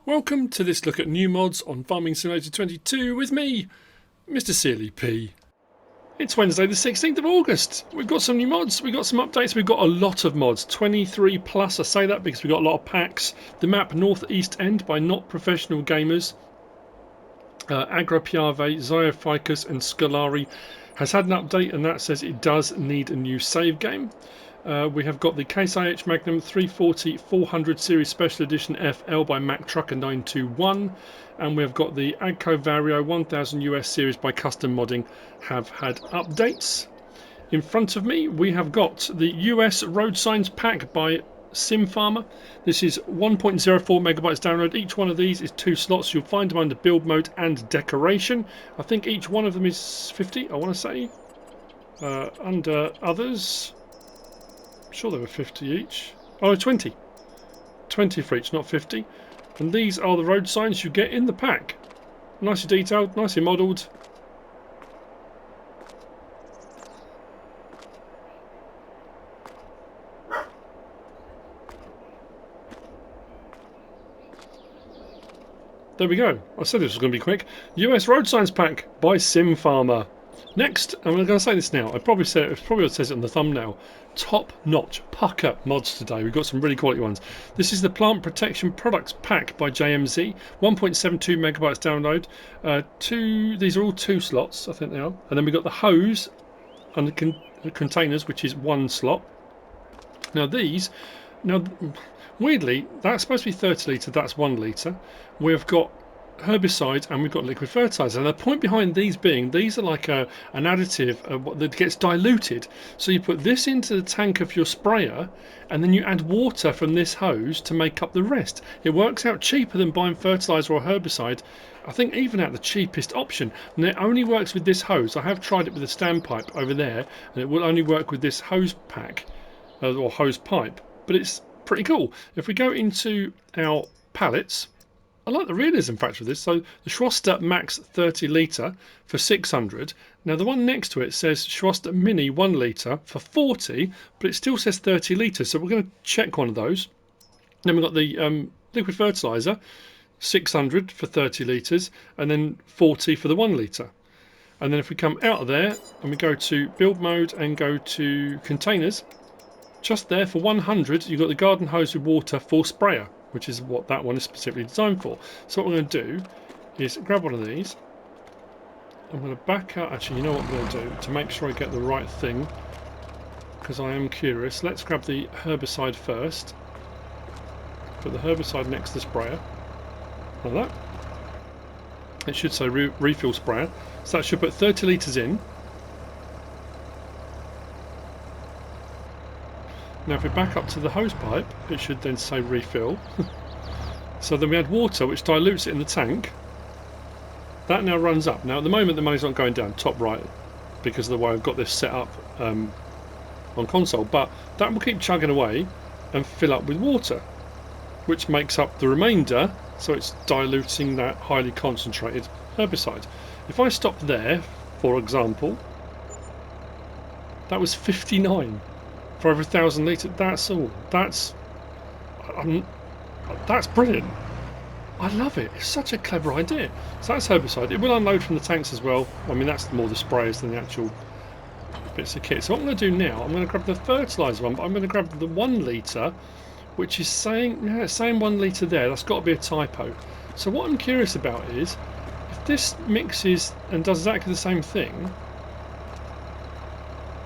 Welcome to this look at new mods on Farming Simulator 22 with me, Mr. Sealy P. It's Wednesday the 16th of August. We've got some new mods, we've got some updates, we've got a lot of mods, 23 plus. I say that because we've got a lot of packs. The map Northeast End by Not Professional Gamers, Agra Piave, Zyophycus and Scolari has had an update, and that says it does need a new save game. We have got the Case IH Magnum 340 400 Series Special Edition FL by Mack Trucker 921, and we have got the Agco Vario 1000 US Series by Custom Modding have had updates. In front of me we have got the US Road Signs Pack by SimFarmer. This is 1.04 megabytes download. Each one of these is 2 slots. You'll find them under build mode and decoration. I think each one of them is 50, I want to say. Under others, I'm sure there were 50 each. Oh, 20. 20 for each, not 50. And these are the road signs you get in the pack. Nicely detailed, nicely modelled. There we go. I said this was going to be quick. US Road Signs Pack by SimFarmer. Next, I'm going to say this now. I probably said it says it on the thumbnail. Top-notch pucker mods today. We've got some really quality ones. This is the Plant Protection Products Pack by JMZ. 1.72 megabytes download. These are all 2 slots, I think they are. And then we've got the hose and the containers, which is 1 slot. Now weirdly, that's supposed to be 30 litre, that's 1 litre. We've got herbicide and we've got liquid fertilizer, and the point behind these being these are like an additive that gets diluted. So you put this into the tank of your sprayer and then you add water from this hose to make up the rest. It works out cheaper than buying fertilizer or herbicide. I think even at the cheapest option, and it only works with this hose. I have tried it with a standpipe over there and it will only work with this hose pack or hose pipe, but it's pretty cool. If we go into our pallets, I like the realism factor of this. So the Schwaster Max 30 litre for 600. Now the one next to it says Schwaster Mini 1 litre for 40, but it still says 30 litres. So we're going to check one of those. Then we've got the liquid fertiliser 600 for 30 litres, and then 40 for the 1 litre. And then if we come out of there and we go to build mode and go to containers, just there for 100 you've got the garden hose with water for sprayer, which is what that one is specifically designed for. So what we're going to do is grab one of these. I'm going to back out. Actually, you know what I'm going to do to make sure I get the right thing, because I am curious. Let's grab the herbicide first. Put the herbicide next to the sprayer. Like that. It should say refill sprayer. So that should put 30 litres in. Now if we back up to the hose pipe, it should then say refill. So then we add water, which dilutes it in the tank. That now runs up. Now at the moment the money's not going down top right because of the way I've got this set up on console, but that will keep chugging away and fill up with water, which makes up the remainder, so it's diluting that highly concentrated herbicide. If I stop there, for example, that was 59 for every 1,000 litres. That's all. That's brilliant. I love it. It's such a clever idea. So that's herbicide. It will unload from the tanks as well. I mean, that's more the sprayers than the actual bits of kit. So what I'm going to do now, I'm going to grab the fertiliser one, but I'm going to grab the 1 litre, which is saying 1 litre there. That's got to be a typo. So what I'm curious about is if this mixes and does exactly the same thing.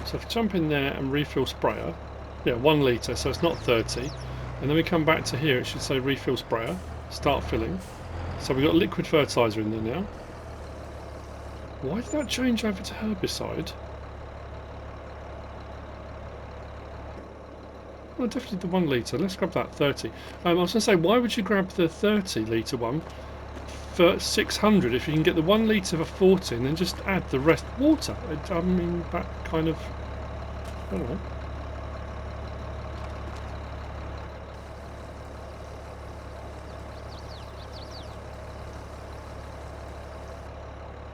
So if I jump in there and refill sprayer, yeah, 1 litre, so it's not 30. And then we come back to here, it should say refill sprayer, start filling. So we've got liquid fertiliser in there now. Why did that change over to herbicide? Well, definitely the 1 litre. Let's grab that 30. I was going to say, why would you grab the 30 litre one for 600 if you can get the 1 litre for 40 and then just add the rest water? I mean, that kind of, I don't know.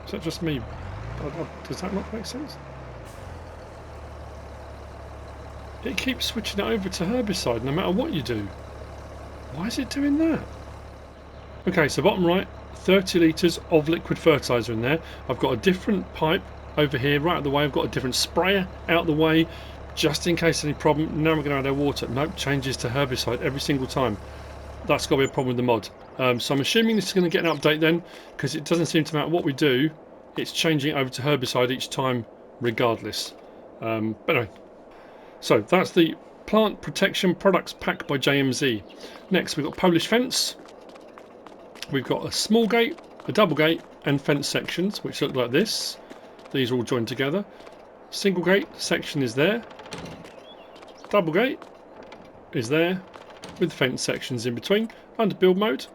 Is that just me? Does that not make sense? It keeps switching it over to herbicide no matter what you do. Why is it doing that? Okay, so bottom right, 30 litres of liquid fertiliser in there. I've got a different pipe over here right out of the way. I've got a different sprayer out the way just in case any problem. Now we're going to add our water. Nope, changes to herbicide every single time. That's got to be a problem with the mod. So I'm assuming this is going to get an update then, because it doesn't seem to matter what we do, it's changing over to herbicide each time regardless. But anyway, so that's the Plant Protection Products Pack by JMZ. Next we've got Polish fence. We've got a small gate, a double gate and fence sections which look like this. These are all joined together. Single gate section is there. Double gate is there with fence sections in between. Under build mode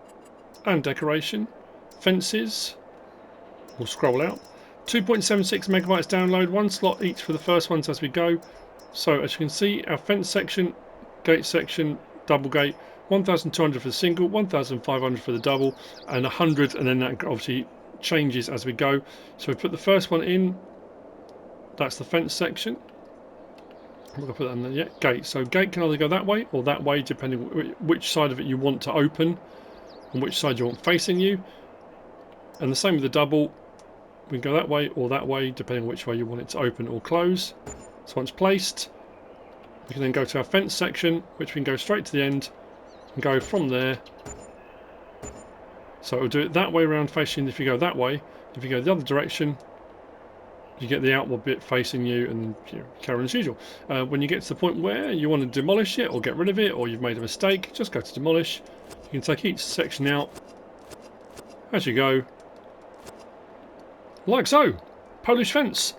and decoration. Fences. We'll scroll out. 2.76 megabytes download, one slot each for the first ones as we go. So as you can see, our fence section, gate section, double gate, 1,200 for the single, 1,500 for the double, and 100, and then that obviously changes as we go. So we put the first one in. That's the fence section. I'm going to put that in there. Yeah, gate. So gate can either go that way or that way, depending which side of it you want to open and which side you want facing you. And the same with the double. We can go that way or that way, depending on which way you want it to open or close. So once placed, we can then go to our fence section, which we can go straight to the end and go from there. So it will do it that way around facing if you go that way. If you go the other direction, you get the outward bit facing you, and you carry on as usual. When you get to the point where you want to demolish it or get rid of it, or you've made a mistake, just go to demolish. You can take each section out as you go, like so. Polish fence.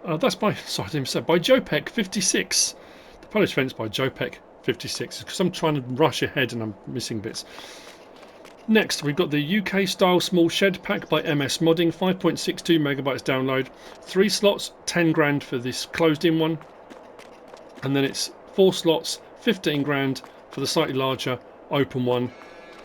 That's by, sorry, I didn't say, by Jopek 56. The Polish fence by Jopek 56. Because I'm trying to rush ahead and I'm missing bits. Next, we've got the UK style small shed pack by MSModding, 5.62 megabytes download, 3 slots, 10 grand for this closed in one, and then it's 4 slots, 15 grand for the slightly larger open one.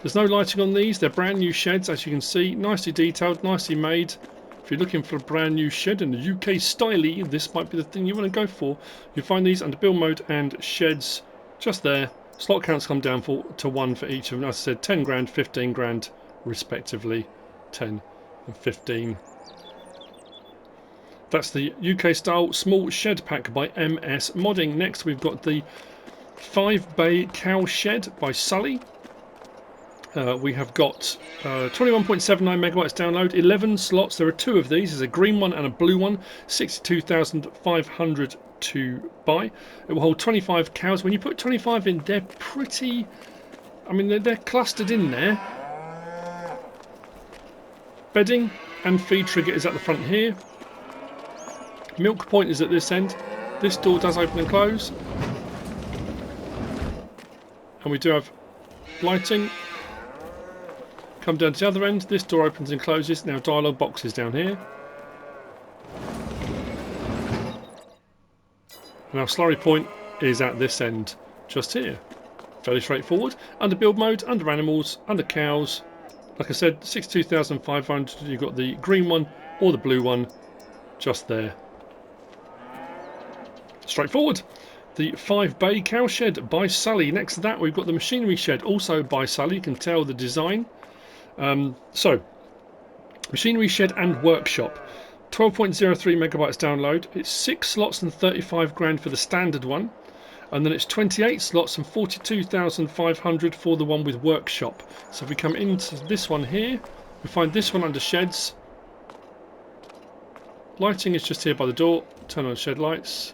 There's no lighting on these, they're brand new sheds as you can see, nicely detailed, nicely made. If you're looking for a brand new shed in the UK styly, this might be the thing you want to go for. You'll find these under build mode and sheds just there. Slot counts come down to 1 for each of them. As I said, 10 grand, 15 grand respectively. 10 and 15. That's the UK style small shed pack by MSModding. Next we've got the 5-bay cow shed by Sully. We have got 21.79 megabytes download, 11 slots. There are 2 of these. There's a green one and a blue one. 62,500 to buy. It will hold 25 cows. When you put 25 in, they're pretty, I mean, they're clustered in there. Bedding and feed trigger is at the front here. Milk point is at this end. This door does open and close. And we do have lighting. Come down to the other end. This door opens and closes. Now dialogue box is down here. And our slurry point is at this end, just here. Fairly straightforward. Under build mode, under animals, under cows. Like I said, 62,500. You've got the green one or the blue one, just there. Straightforward. The 5-bay cow shed by Sully. Next to that, we've got the machinery shed, also by Sully. You can tell the design. So, machinery shed and workshop. 12.03 megabytes download. It's 6 slots and 35 grand for the standard one, and then it's 28 slots and 42,500 for the one with workshop. So if we come into this one here, we find this one under sheds. Lighting is just here by the door. Turn on shed lights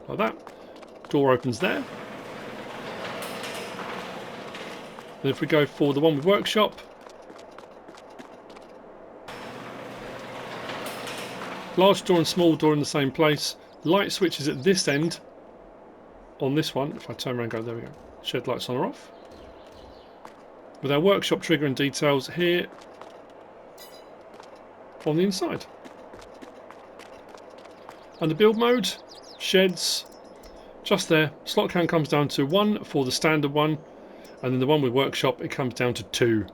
like that. Door opens there. Then if we go for the one with workshop, large door and small door in the same place. Light switch is at this end on this one. If I turn around and go, there we go. Shed lights on or off. With our workshop trigger and details here on the inside. Under build mode, sheds, just there. Slot count comes down to 1 for the standard one, and then the one with workshop, it comes down to 2.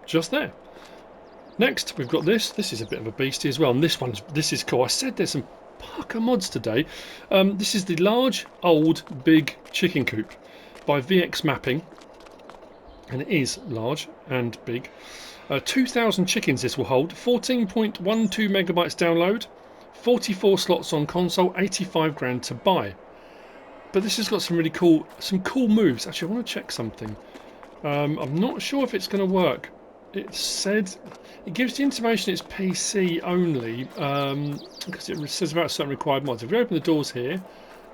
Just there. Next, we've got this. This is a bit of a beastie as well, and this is cool. I said there's some pucker mods today. This is the large, old, big chicken coop by VX Mapping. and it is large and big. 2,000 chickens this will hold, 14.12 megabytes download, 44 slots on console, 85 grand to buy. But this has got some really cool moves. Actually, I want to check something. I'm not sure if it's going to work. It said it gives the intimation it's PC only, because it says about certain required mods. If we open the doors here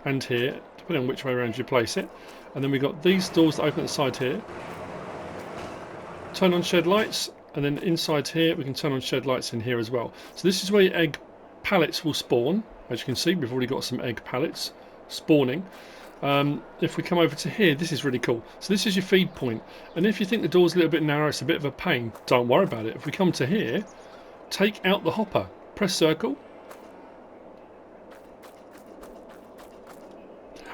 and here, depending on which way around you place it, and then we've got these doors that open at the side here. Turn on shed lights, and then inside here we can turn on shed lights in here as well. So this is where your egg pallets will spawn. As you can see, we've already got some egg pallets spawning. If we come over to here, this is really cool. So this is your feed point, and if you think the door's a little bit narrow, it's a bit of a pain, don't worry about it. If we come to here, take out the hopper, press circle.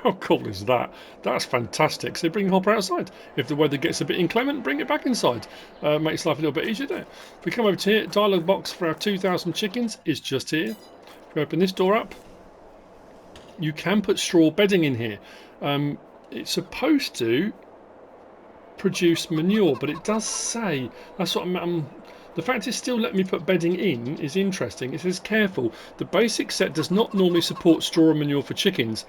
How cool is that? That's fantastic. So bring the hopper outside. If the weather gets a bit inclement, bring it back inside. Makes life a little bit easier there. If we come over to here, dialogue box for our 2,000 chickens is just here. If we open this door up, you can put straw bedding in here. It's supposed to produce manure, but it does say, that's what the fact it's still letting me put bedding in is interesting. It says careful, the basic set does not normally support straw and manure for chickens.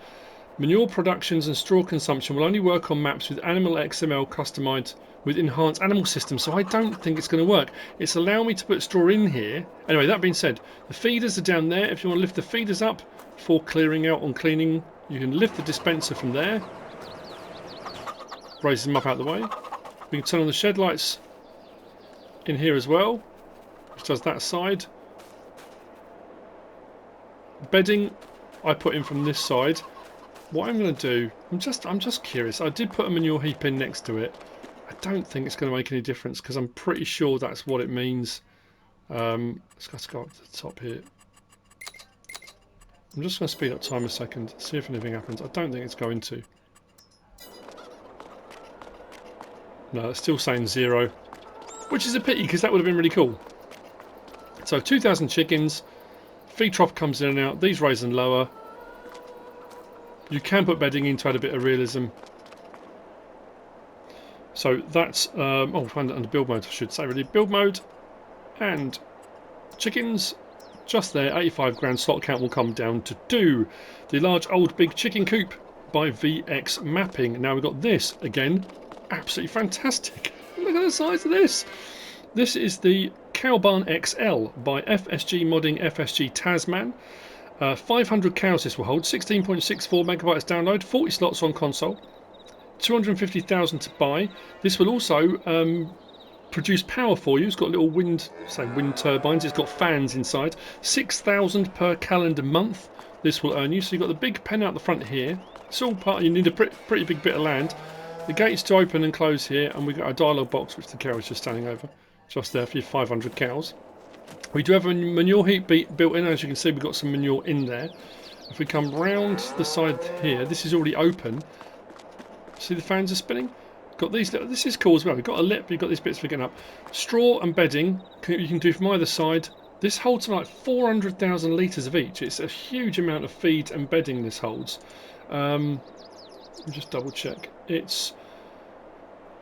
Manure productions and straw consumption will only work on maps with animal XML customized with enhanced animal systems, so I don't think it's going to work. It's allowing me to put straw in here. Anyway, that being said, the feeders are down there. If you want to lift the feeders up for clearing out on cleaning, you can lift the dispenser from there, raise them up out of the way. We can turn on the shed lights in here as well, which does that side. Bedding I put in from this side. What I'm going to do, I'm just curious. I did put a manure heap in next to it. I don't think it's going to make any difference because I'm pretty sure that's what it means. Let's go up to the top here. I'm just going to speed up time a second, see if anything happens. I don't think it's going to. No, it's still saying 0, which is a pity because that would have been really cool. So 2,000 chickens, feed trough comes in and out, these raise and lower. You can put bedding in to add a bit of realism. So that's, under build mode I should say really. Build mode and chickens, just there, 85 grand slot count will come down to 2. The large old big chicken coop by VX mapping. Now we've got this, again, absolutely fantastic. Look at the size of this. This is the Cow Barn XL by FSG Modding FSG Tasman. 500 cows this will hold, 16.64 megabytes download, 40 slots on console, 250,000 to buy. This will also produce power for you. It's got little wind turbines, it's got fans inside, 6,000 per calendar month this will earn you. So you've got the big pen out the front here. It's all part, you need a pretty big bit of land. The gates to open and close here, and we've got a dialogue box which the cow is just standing over, just there for your 500 cows. We do have a manure heap built in. As you can see, we've got some manure in there. If we come round the side here, this is already open. See the fans are spinning? Got these little, this is cool as well. We've got a lip, you've got these bits for getting up. Straw and bedding you can do from either side. This holds like 400,000 litres of each. It's a huge amount of feed and bedding this holds. Let me just double check. It's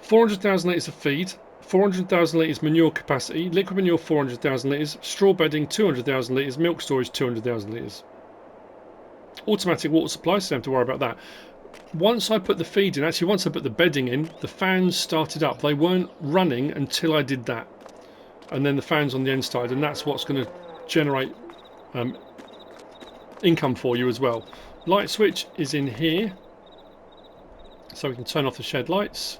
400,000 litres of feed, 400,000 litres manure capacity, liquid manure 400,000 litres, straw bedding 200,000 litres, milk storage 200,000 litres. Automatic water supply, so you don't have to worry about that. Once I put the feed in, actually once I put the bedding in, the fans started up. They weren't running until I did that. And then the fans on the end side, and that's what's going to generate income for you as well. Light switch is in here, so we can turn off the shed lights.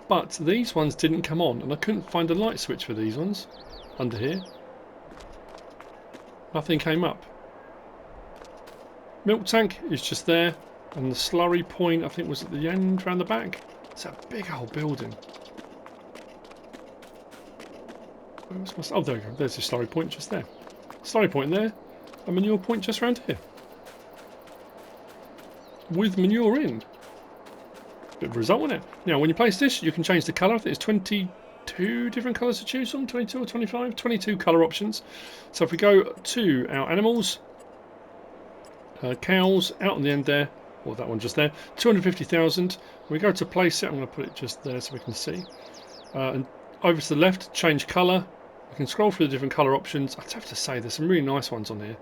But these ones didn't come on, and I couldn't find a light switch for these ones under here. Nothing came up. Milk tank is just there, and the slurry point I think was at the end around the back. It's a big old building. Oh, there we go. There's the slurry point just there. Slurry point there, a manure point just around here. With manure in. Bit of a result, isn't it? Now, when you place this, you can change the colour. I think it's 22 different colours to choose from, 22 or 25, 22 colour options. So if we go to our animals, cows out on the end there, or that one just there, 250,000. We go to place it. I'm going to put it just there so we can see. And over to the left, change colour. We can scroll through the different colour options. I'd have to say there's some really nice ones on here.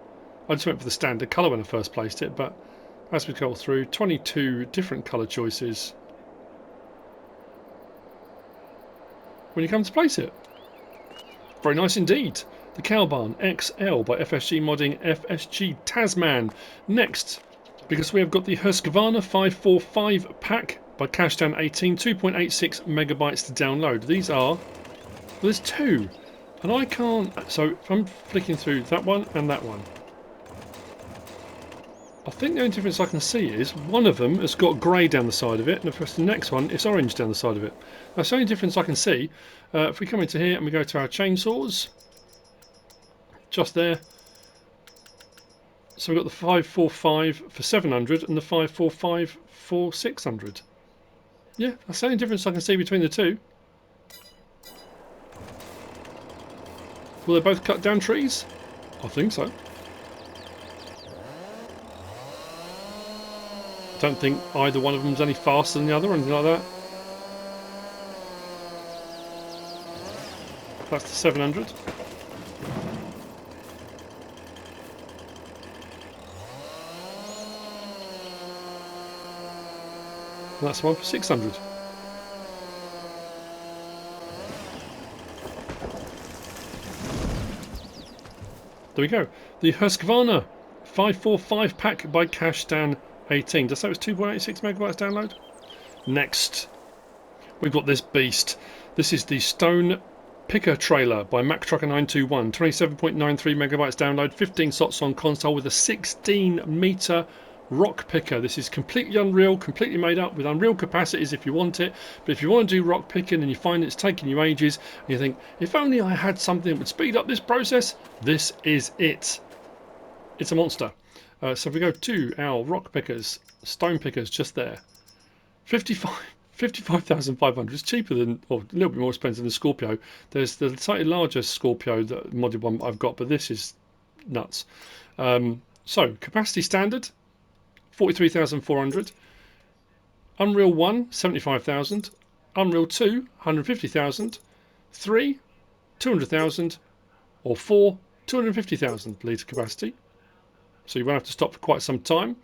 I just went for the standard colour when I first placed it, but as we go through, 22 different colour choices when you come to place it. Very nice indeed. The Cow Barn XL by FSG Modding, FSG Tasman. Next, because we have got the Husqvarna 545 pack by Cashdown 18, 2.86 megabytes to download. These are, well, there's two, and I can't, so if I'm flicking through that one and that one, I think the only difference I can see is one of them has got grey down the side of it, and the next one is orange down the side of it. That's the only difference I can see. If we come into here and we go to our chainsaws, just there. So we've got the 545 for 700 and the 545 for 600. Yeah, that's the only difference I can see between the two. Will they both cut down trees? I think so. Don't think either one of them's any faster than the other or anything like that. That's the 700. And that's the one for 600. There we go. The Husqvarna 545 pack by Cashdown 18. Does that was 2.86 megabytes download? Next, we've got this beast. This is the Stone Picker Trailer by Mack Trucker 921. 27.93 megabytes download, 15 slots on console with a 16 meter rock picker. This is completely unreal, completely made up with unreal capacities if you want it. But if you want to do rock picking and you find it's taking you ages, and you think, if only I had something that would speed up this process, this is it. It's a monster. So if we go to our rock pickers, stone pickers, just there, 55,500. It's cheaper than, or a little bit more expensive than Scorpio. There's the slightly larger Scorpio, the modded one I've got, but this is nuts. So capacity standard, 43,400. Unreal 1, 75,000. Unreal 2, 150,000. 3, 200,000. Or 4, 250,000 litre capacity. So you won't have to stop for quite some time.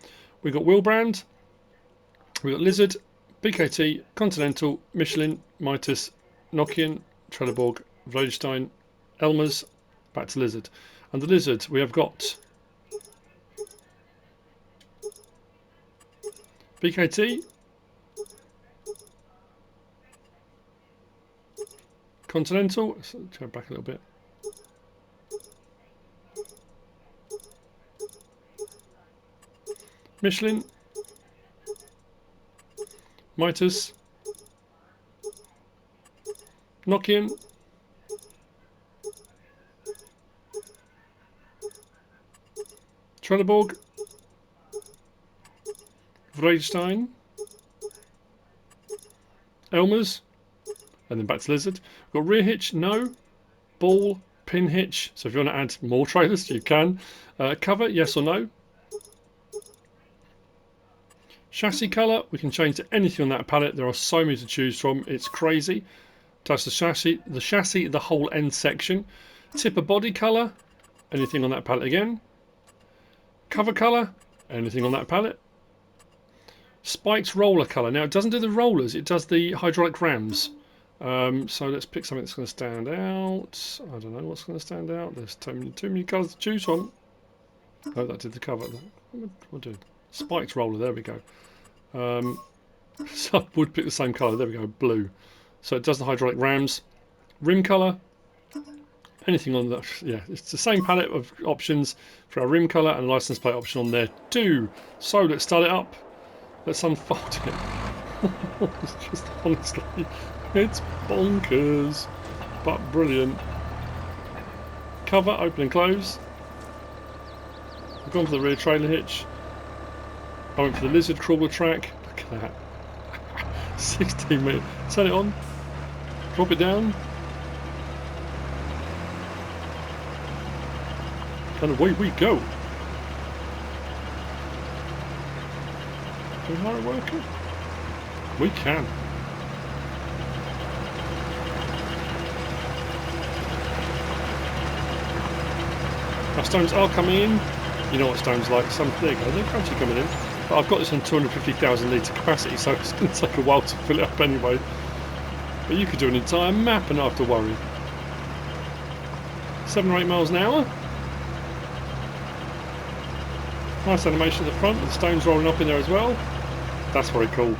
We've got Wheelbrand, we've got Lizard, BKT, Continental, Michelin, Mitas, Nokian, Trelleborg, Vaederstad, Elmer's, back to Lizard. And the Lizard we have got BKT, Continental, let's go back a little bit. Michelin, Mitas, Nokian, Trelleborg, Vaederstad, Elmer's, and then back to Lizard. We've got rear hitch, no. Ball, pin hitch, so if you want to add more trailers, you can. Cover, yes or no. Chassis colour, we can change to anything on that pallet. There are so many to choose from, it's crazy. That's the chassis, the whole end section. Tipper body colour, anything on that pallet again. Cover colour, anything on that pallet. Spikes roller colour. Now it doesn't do the rollers, it does the hydraulic rams. So let's pick something that's going to stand out. I don't know what's going to stand out. There's too many colours to choose from. Oh, that did the cover. What did? Spiked roller, there we go. So I would pick the same colour, there we go, blue. So it does the hydraulic rams. Rim colour, anything on that, yeah, it's the same palette of options for our rim colour and license plate option on there too. So let's start it up, let's unfold it. It's just honestly, it's bonkers, but brilliant. Cover, open and close. I've gone for the rear trailer hitch. I went for the Lizard crawler track. Look at that. 16 metres. Turn it on. Drop it down. And away we go. Can we hire a worker? We can. Our stones are coming in. You know what stones like. There you go, they're actually coming in. But I've got this on 250,000 litre capacity, so it's going to take a while to fill it up anyway. But you could do an entire map and not have to worry. 7 or 8 miles an hour. Nice animation at the front, the stones rolling up in there as well. That's very cool.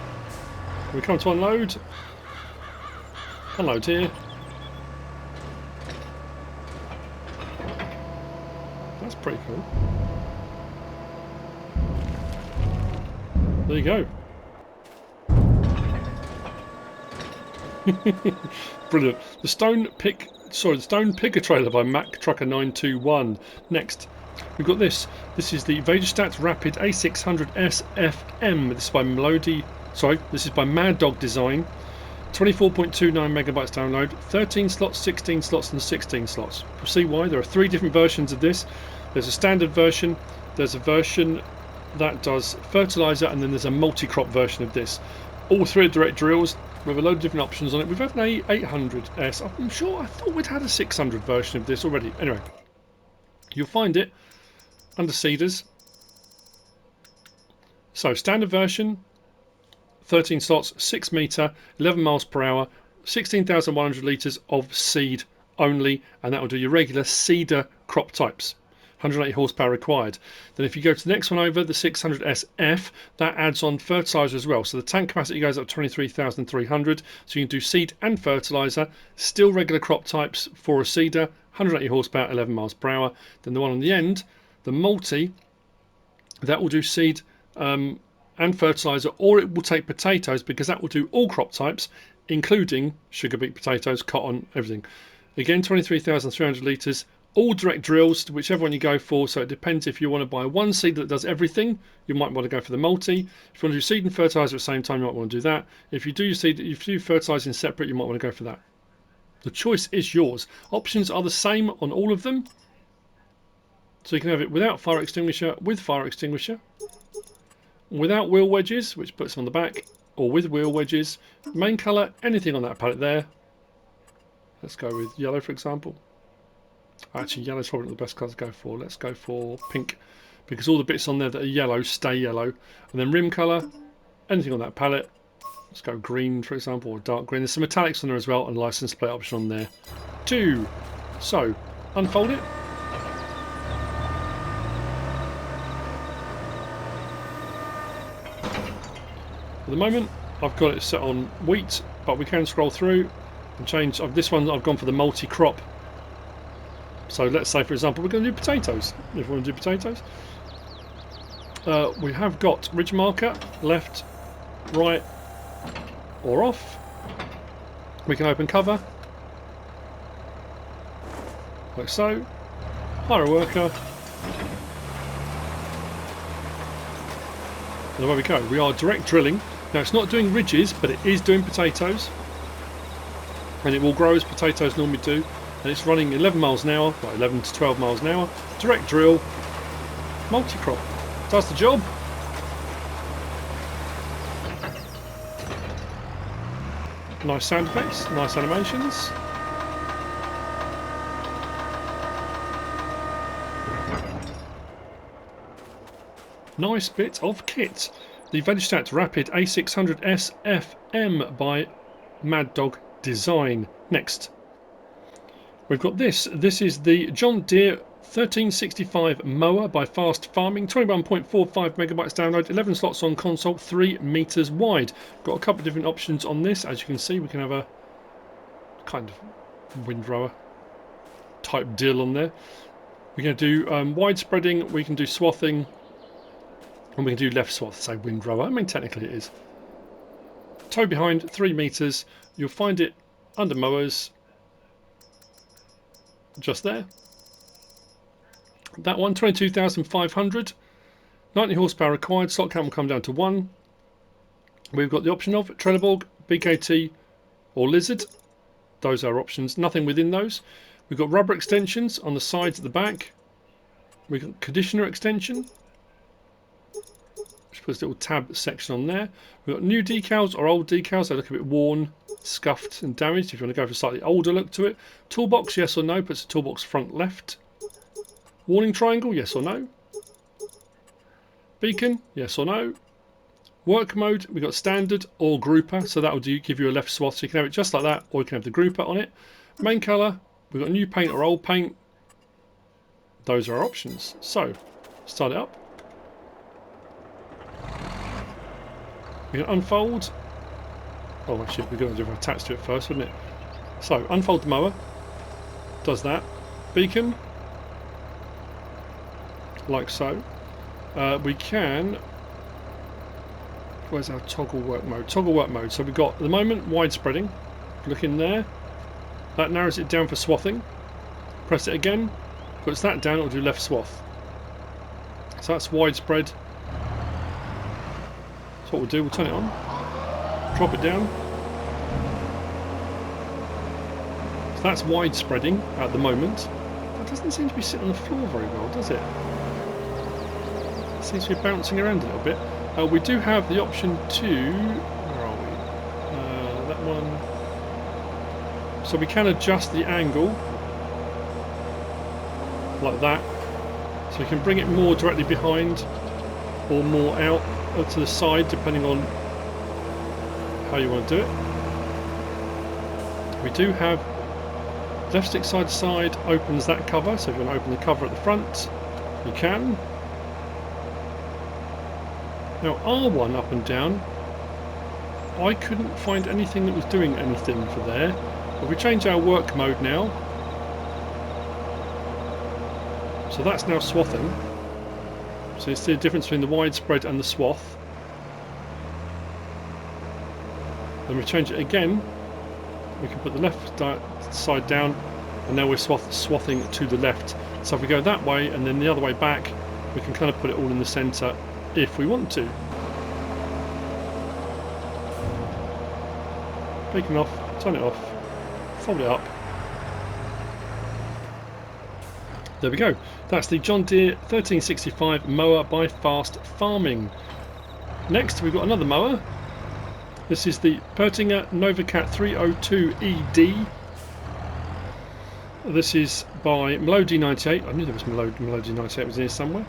We come to unload. Unload here. That's pretty cool. There you go. Brilliant. The stone picker trailer by Mack Trucker 921. Next, we've got this. This is the Vaederstad Rapid A600S FM. This is by This is by Maddog design. 24.29 megabytes download. 13 slots, 16 slots, and 16 slots. You'll see why. There are 3 different versions of this. There's a standard version. There's a version that does fertilizer, and then there's a multi-crop version of this. All 3 are direct drills with a load of different options on it. We've had an A800S. I thought we'd had a 600 version of this already. Anyway, you'll find it under seeders. So standard version, 13 slots, 6 metre, 11 miles per hour, 16,100 litres of seed only, and that will do your regular seeder crop types. 180 horsepower required. Then if you go to the next one over, the 600SF, that adds on fertiliser as well. So the tank capacity goes up to 23,300. So you can do seed and fertiliser, still regular crop types for a seeder, 180 horsepower, 11 miles per hour. Then the one on the end, the multi, that will do seed and fertiliser, or it will take potatoes, because that will do all crop types, including sugar beet potatoes, cotton, everything. Again, 23,300 litres. All direct drills, whichever one you go for. So it depends. If you want to buy one seed that does everything, you might want to go for the multi. If you want to do seed and fertiliser at the same time, you might want to do that. If you do fertilising separate, you might want to go for that. The choice is yours. Options are the same on all of them. So you can have it without fire extinguisher, with fire extinguisher, without wheel wedges, which puts them on the back, or with wheel wedges. Main colour, anything on that palette there. Let's go with yellow, for example. Actually, yellow's probably not the best colour to go for. Let's go for pink, because all the bits on there that are yellow stay yellow. And then rim colour, anything on that palette. Let's go green, for example, or dark green. There's some metallics on there as well, and license plate option on there too. So, unfold it. At the moment, I've got it set on wheat, but we can scroll through and change. This one, I've gone for the multi-crop. So let's say, for example, we're going to do potatoes. If we want to do potatoes, we have got ridge marker, left, right, or off. We can open cover, like so. Hire a worker. And away we go. We are direct drilling. Now it's not doing ridges, but it is doing potatoes. And it will grow as potatoes normally do. And it's running 11 miles an hour, like 11 to 12 miles an hour. Direct drill, multi-crop. Does the job. Nice sound effects, nice animations. Nice bit of kit. The Vaederstad Rapid A600S FM by Maddog design. Next. We've got this. This is the John Deere 1365 Mower by FastFarming. 21.45 megabytes download, 11 slots on console, 3 meters wide. Got a couple of different options on this. As you can see, we can have a kind of windrower type deal on there. We're going to do wide spreading, we can do swathing, and we can do left swath, say windrower. I mean, technically it is. Tow behind, 3 meters. You'll find it under mowers. Just there. That one, 22,500. 90 horsepower required. Slot count will come down to 1. We've got the option of Trelleborg, BKT, or Lizard. Those are options. Nothing within those. We've got rubber extensions on the sides at the back. We've got conditioner extension, which Just put this little tab section on there. We've got new decals or old decals. They look a bit worn, scuffed and damaged. If you want to go for a slightly older look to it. Toolbox, yes or no. Puts the toolbox front left. Warning triangle, yes or no. Beacon, yes or no. Work mode, we've got standard or grouper. So that will give you a left swath. So you can have it just like that, or you can have the grouper on it. Main colour, we've got new paint or old paint. Those are our options. So, start it up. We can unfold. Oh, actually, we're going to do attach to it first, wouldn't it? So, unfold the mower. Does that. Beacon. Like so. We can. Where's our toggle work mode? Toggle work mode. So we've got, at the moment, widespreading. Look in there. That narrows it down for swathing. Press it again. Puts that down, it'll do left swath. So that's widespread. That's what we'll do. We'll turn it on. Drop it down. So that's widespreading at the moment. That doesn't seem to be sitting on the floor very well, does it? It seems to be bouncing around a little bit. We do have the option to... Where are we? That one. So we can adjust the angle. Like that. So you can bring it more directly behind or more out to the side depending on how you want to do it. We do have left stick side to side opens that cover, so if you want to open the cover at the front you can. Now R1 up and down, I couldn't find anything that was doing anything for there. If we change our work mode now, so that's now swathing. So you see the difference between the widespread and the swath. Then we change it again. We can put the left side down, and now we're swathing to the left. So if we go that way and then the other way back, we can kind of put it all in the centre if we want to. Beacon off, turn it off, fold it up. There we go. That's the John Deere 1365 mower by FastFarming. Next we've got another mower. This is the Pöttinger Novocat 302 ED. This is by D22. I knew there was D22 was in here somewhere.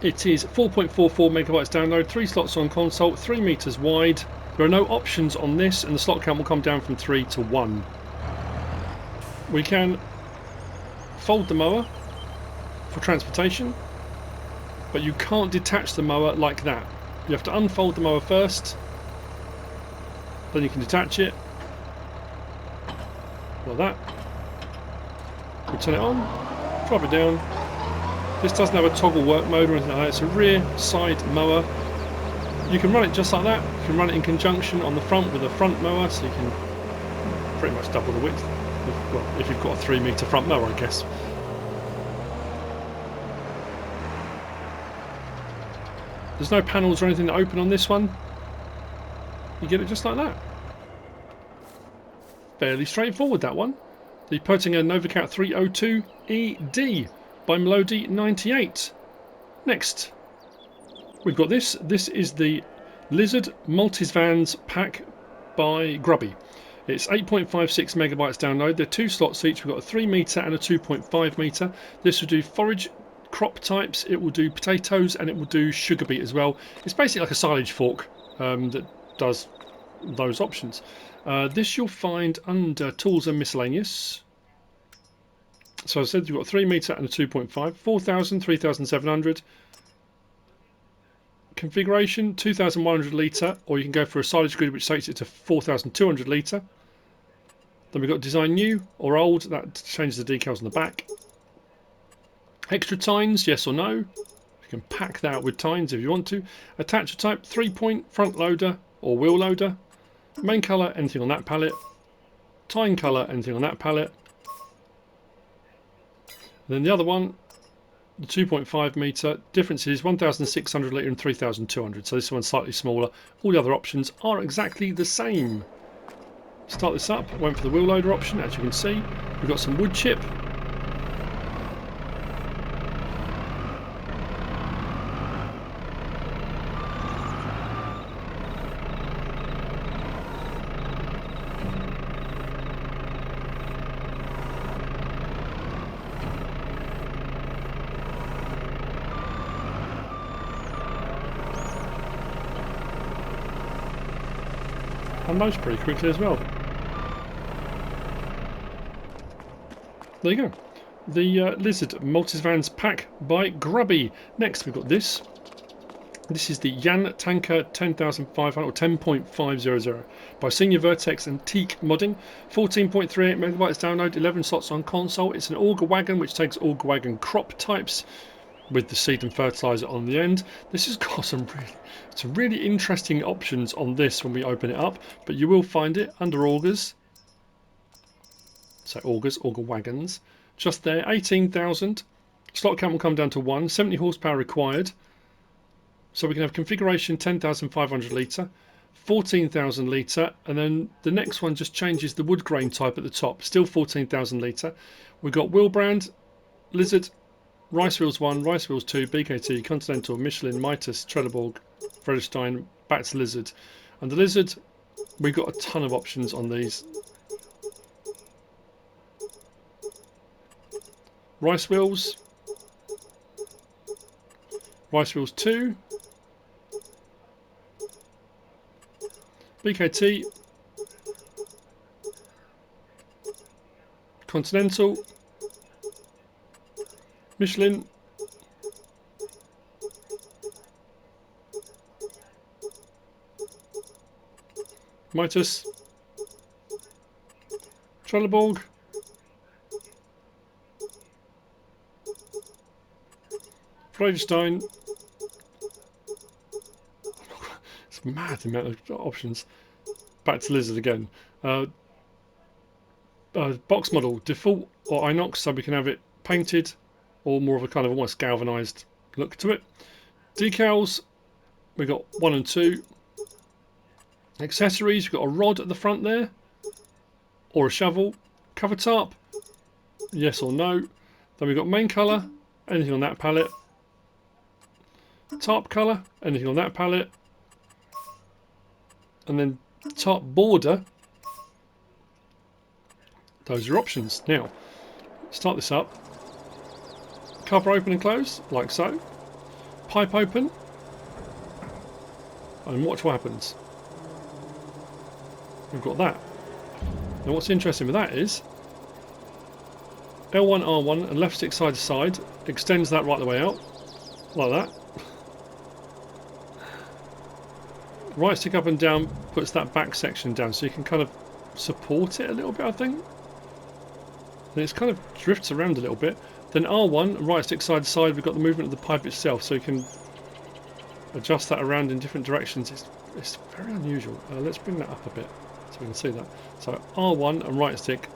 It is 4.44 megabytes download, 3 slots on console, 3 meters wide. There are no options on this, and the slot count will come down from 3 to 1. We can fold the mower for transportation, but you can't detach the mower like that. You have to unfold the mower first, then you can detach it like that. We turn it on, drop it down. This doesn't have a toggle work mode or anything like that. It's a rear side mower. You can run it just like that. You can run it in conjunction on the front with a front mower, so you can pretty much double the width. Well, if you've got a 3 meter front mower, I guess. There's no panels or anything that open on this one. You get it just like that. Fairly straightforward, that one. The Pöttinger Novocat 302 ED by D22. Next, we've got this. This is the Lizard Multisvans pack by Grubby. It's 8.56 megabytes download. There are 2 slots each. We've got a 3 meter and a 2.5 meter. This will do forage crop types, it will do potatoes, and it will do sugar beet as well. It's basically like a silage fork that does those options. This you'll find under tools and miscellaneous. So I said you've got a 3 meter and a 2.5, 4,000, 3,700. Configuration 2,100 litre, or you can go for a silage grid which takes it to 4,200 litre. Then we've got design new or old, that changes the decals on the back. Extra tines, yes or no. You can pack that with tines if you want to. Attacher type, 3-point front loader or wheel loader. Main colour, anything on that pallet. Tine colour, anything on that pallet. And then the other one, the 2.5 metre, difference is 1,600 litre and 3,200. So this one's slightly smaller. All the other options are exactly the same. Start this up, went for the wheel loader option, as you can see. We've got some wood chip. and those pretty quickly as well. There you go. The Lizard Multisvans pack by Grubby. Next we've got this. This is the Jan Tanker 10,500 or 10.500 by SrVertex and Tiik Modding. 14.38 megabytes download, 11 slots on console. It's an auger wagon which takes auger wagon crop types with the seed and fertilizer on the end. This has got some really interesting options on this when we open it up, but you will find it under augers. So augers, auger wagons. Just there, 18,000. Slot count will come down to 1. 70 horsepower required. So we can have configuration 10,500 litre, 14,000 litre, and then the next one just changes the wood grain type at the top. Still 14,000 litre. We've got wheel brand, Lizard, Rice Wheels 1, Rice Wheels 2, BKT, Continental, Michelin, Mitas, Trelleborg, Vaederstad, back to Lizard. And the Lizard, we've got a ton of options on these. Rice Wheels, Rice Wheels 2, BKT, Continental, Michelin, Mitas, Trelleborg, Vaederstad. It's a mad amount of options. Back to Lizard again. Box model, default or inox, so we can have it painted or more of a kind of almost galvanised look to it. Decals, we've got 1 and 2. Accessories, we've got a rod at the front there, or a shovel. Cover tarp, yes or no. Then we've got main colour, anything on that palette. Tarp colour, anything on that palette. And then tarp border, those are options. Now, start this up. Cover open and close, like so. Pipe open. And watch what happens. We've got that. Now what's interesting with that is L1, R1 and left stick side to side extends that right the way out, like that. Right stick up and down puts that back section down, so you can kind of support it a little bit, I think. And it's kind of drifts around a little bit. Then R1, right stick side to side, we've got the movement of the pipe itself, so you can adjust that around in different directions. It's very unusual. Let's bring that up a bit so we can see that. So R1 and right stick,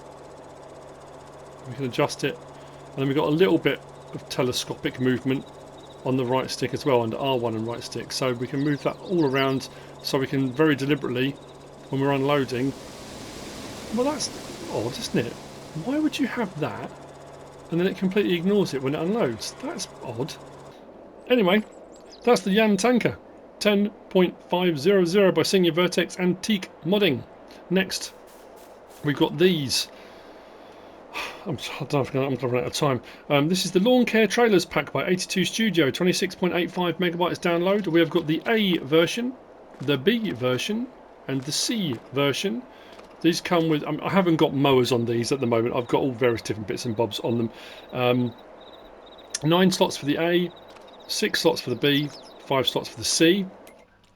we can adjust it, and then we've got a little bit of telescopic movement on the right stick as well under R1 and right stick, so we can move that all around, so we can very deliberately, when we're unloading. Well, that's odd, isn't it? Why would you have that and then it completely ignores it when it unloads? That's odd. Anyway, that's the Jan Tanker 10.500 by SrVertex and Tiik Modding. Next, we've got these. I don't know if I'm going to run out of time. This is the Lawncare trailers pack by 82 Studio, 26.85 megabytes download. We have got the A version, the B version, and the C version. These come with, I haven't got mowers on these at the moment. I've got all various different bits and bobs on them. 9 slots for the A, 6 slots for the B, 5 slots for the C.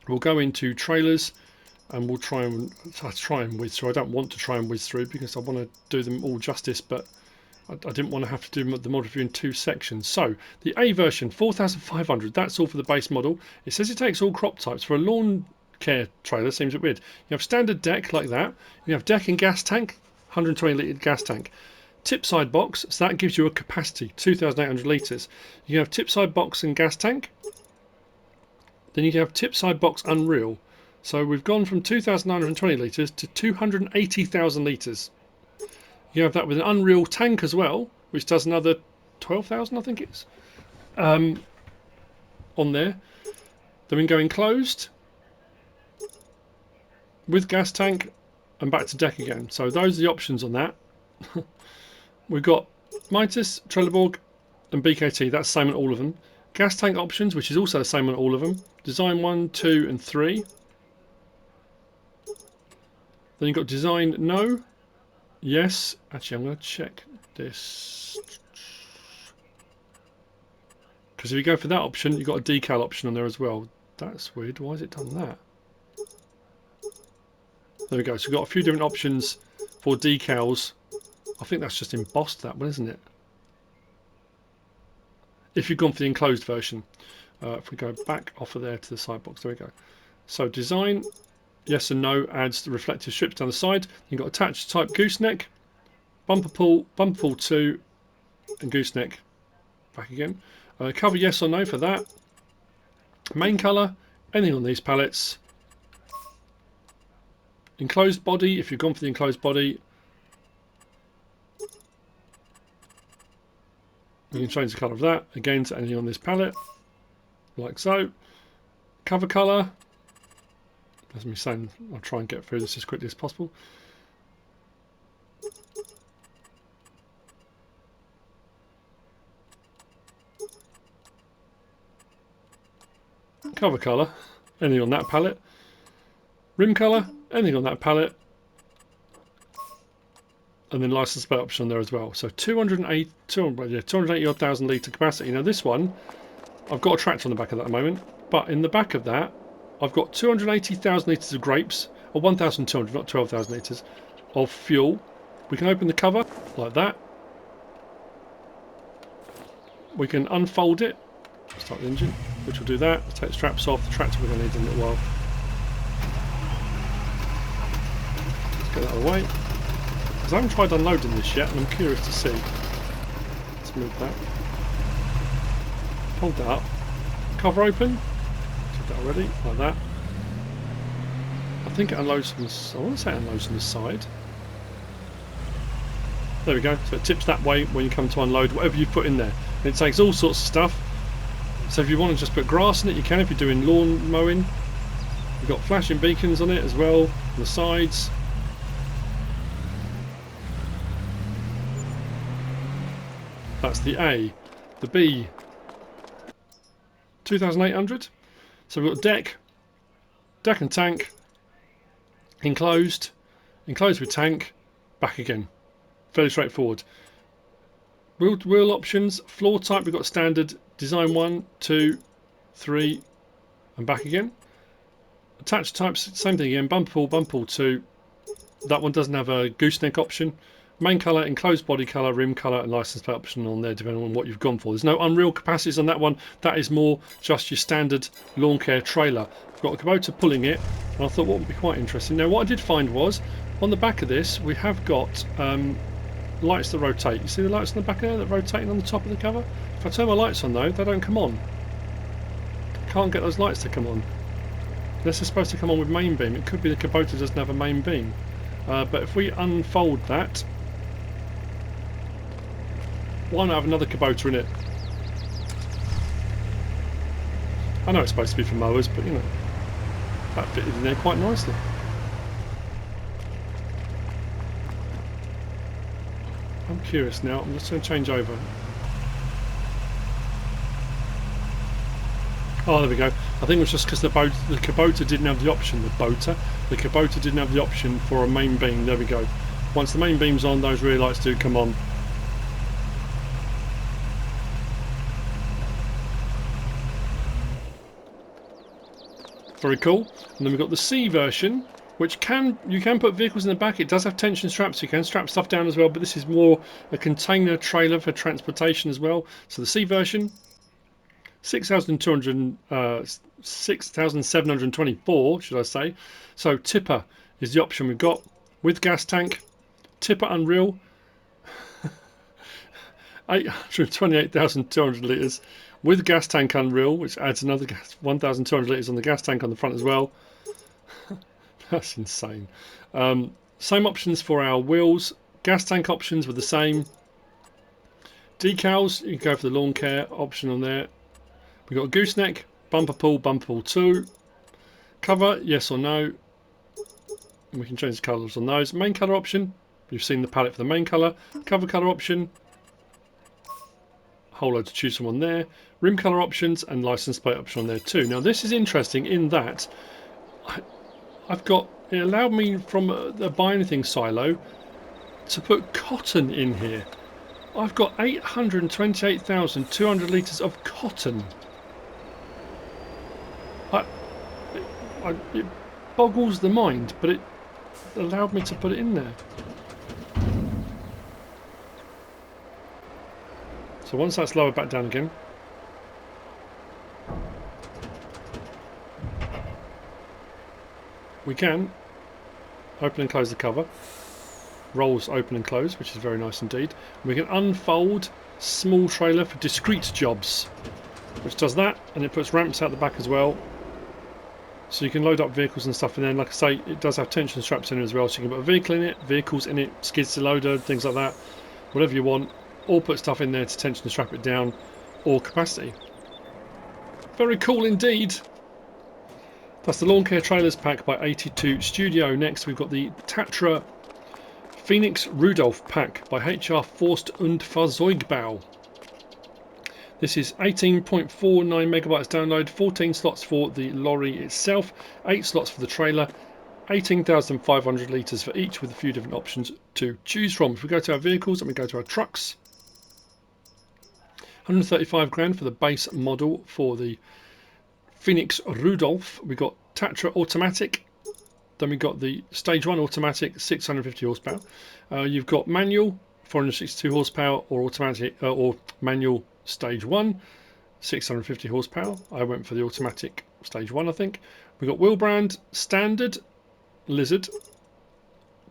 We'll go into trailers and we'll try and whiz through. I don't want to try and whiz through because I want to do them all justice, but I didn't want to have to do the mod review in 2 sections. So the A version, 4,500. That's all for the base model. It says it takes all crop types. For a lawn care trailer, seems a bit weird. You have standard deck like that. You have deck and gas tank, 120 litre gas tank. Tip side box, so that gives you a capacity, 2,800 litres. You have tip side box and gas tank. Then you have tip side box unreal. So we've gone from 2,920 litres to 280,000 litres. You have that with an unreal tank as well, which does another 12,000, I think it is, on there. Then we can go enclosed with gas tank and back to deck again. So those are the options on that. We've got Mitas, Trelleborg and BKT. That's the same on all of them. Gas tank options, which is also the same on all of them. Design 1, 2 and 3. Then you've got design, no. Yes. Actually, I'm going to check this. Because if you go for that option, you've got a decal option on there as well. That's weird. Why has it done that? There we go. So we've got a few different options for decals. I think that's just embossed, that one, isn't it? If you've gone for the enclosed version. If we go back off of there to the side box, there we go. So design, yes and no, adds the reflective strips down the side. You've got attached type gooseneck, bumper pull 2, and gooseneck back again. Cover, yes or no for that. Main colour, anything on these pallets. Enclosed body, if you've gone for the enclosed body, you can change the colour of that, again to anything on this pallet, like so. Cover colour, as me saying, I'll try and get through this as quickly as possible. Cover colour, anything on that pallet. Rim colour, anything on that pallet. And then license plate option on there as well. So 280 odd thousand litre capacity. Now this one, I've got a tractor on the back of that at the moment, but in the back of that, I've got 280,000 litres of grapes, or 1,200, not 12,000 litres, of fuel. We can open the cover like that. We can unfold it, start the engine, which will do that. Let's take the straps off. The tractor we're going to need in a little while. Let's get that out of the way. Because I haven't tried unloading this yet, and I'm curious to see. Let's move that. Hold that up. Cover open. Did that already, like that. I think it unloads from the, I want to say it unloads from the side. There we go. So it tips that way when you come to unload whatever you put in there. And it takes all sorts of stuff. So if you want to just put grass in it, you can. If you're doing lawn mowing, you've got flashing beacons on it as well on the sides. That's the A. The B, 2,800. So we've got deck and tank, enclosed with tank, back again. Fairly straightforward. Wheel options, floor type, we've got standard, design 1, 2, 3, and back again. Attached types, same thing again, bumper pull 2. That one doesn't have a gooseneck option. Main colour, enclosed body colour, rim colour, and license plate option on there depending on what you've gone for. There's no unreal capacities on that one. That is more just your standard lawn care trailer. I've got a Kubota pulling it, and I thought what would be quite interesting. Now what I did find was, on the back of this, we have got lights that rotate. You see the lights on the back there that rotating on the top of the cover? If I turn my lights on though, they don't come on. Can't get those lights to come on. Unless they're supposed to come on with main beam. It could be the Kubota doesn't have a main beam. But if we unfold that, why not have another Kubota in it? I know it's supposed to be for mowers, but you know, that fitted in there quite nicely. I'm curious now, I'm just going to change over. Oh, there we go. I think it was just because the Kubota didn't have the option, the Kubota didn't have the option for a main beam. There we go. Once the main beam's on, those rear lights do come on. Very cool. And then we've got the C version, which you can put vehicles in the back. It does have tension straps, so you can strap stuff down as well, but this is more a container trailer for transportation as well. So the C version, 6,724, should I say. So tipper is the option we've got with gas tank. Tipper unreal, 828,200 litres. With gas tank unreal, which adds another 1,200 litres on the gas tank on the front as well. That's insane. Same options for our wheels. Gas tank options were the same. Decals, you can go for the lawn care option on there. We've got a gooseneck, bumper pull 2. Cover, yes or no. And we can change the colours on those. Main colour option, you've seen the palette for the main colour. Cover colour option, whole load to choose from on there. Rim colour options and license plate option on there too. Now this is interesting in that I've got it allowed me from the buy anything silo to put cotton in here. I've got 828,200 litres of cotton. It boggles the mind, but it allowed me to put it in there. So once that's lowered back down again, we can open and close the cover. Rolls open and close, which is very nice indeed. We can unfold small trailer for discrete jobs, which does that, and it puts ramps out the back as well. So you can load up vehicles and stuff in there. And like I say, it does have tension straps in it as well, so you can put a vehicle in it, vehicles in it, skids to loader, things like that, whatever you want. Or put stuff in there to tension strap it down, or capacity. Very cool indeed. That's the Lawncare trailers pack by 82 Studio. Next we've got the Tatra Phoenix Rudolph pack by HR Forst und Fahrzeugbau. This is 18.49 megabytes download, 14 slots for the lorry itself, 8 slots for the trailer, 18,500 litres for each, with a few different options to choose from. If we go to our vehicles and we go to our trucks, 135 grand for the base model for the Phoenix Rudolph. We got Tatra automatic, then we got the stage 1 automatic, 650 horsepower. You've got manual, 462 horsepower, or automatic or manual stage 1, 650 horsepower. I went for the automatic stage 1, I think. We got wheel brand standard, Lizard,